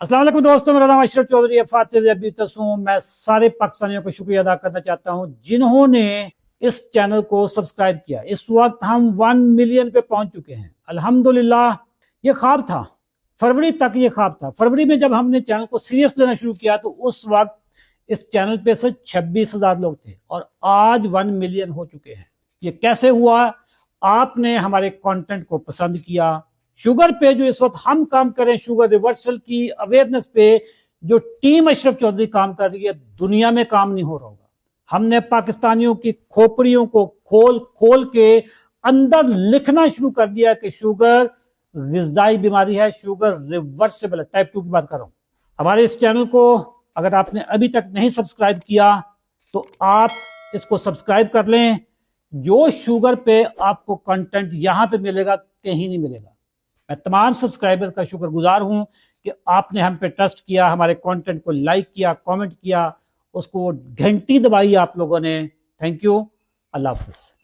अस्सलाम वालेकुम दोस्तों, मेरा नाम अशरफ चौधरी है। फातिह अभी तसूं मैं सारे पाकिस्तानियों को शुक्रिया अदा करना चाहता हूं जिन्होंने इस चैनल को सब्सक्राइब किया। इस वक्त हम 1 मिलियन पे पहुंच चुके हैं अल्हम्दुलिल्लाह। ये ख्वाब था, फरवरी तक ये ख्वाब था। फरवरी में जब हमने चैनल को सीरियस लेना शुरू किया तो उस वक्त इस चैनल पे से 26,000 लोग थे और आज 1 मिलियन हो चुके हैं। ये कैसे हुआ? आपने हमारे कंटेंट को पसंद किया। शुगर पे जो इस वक्त हम काम करें, शुगर रिवर्सल की अवेयरनेस पे जो टीम अशरफ चौधरी काम कर रही है, दुनिया में काम नहीं हो रहा होगा। हमने पाकिस्तानियों की खोपड़ियों को खोल खोल के अंदर लिखना शुरू कर दिया कि शुगर ग़िज़ाई बीमारी है, शुगर रिवर्सिबल है। टाइप 2 की बात कर रहा हूं। हमारे इस चैनल को अगर आपने अभी तक नहीं सब्सक्राइब किया तो आप इसको सब्सक्राइब कर लें। जो शुगर पे आपको कंटेंट यहां पे मिलेगा, कहीं नहीं मिलेगा। मैं तमाम सब्सक्राइबर का शुक्रगुजार हूं कि आपने हम पे ट्रस्ट किया, हमारे कंटेंट को लाइक किया, कमेंट किया, उसको घंटी दबाई आप लोगों ने। Thank you. अल्लाह हाफ़िज़।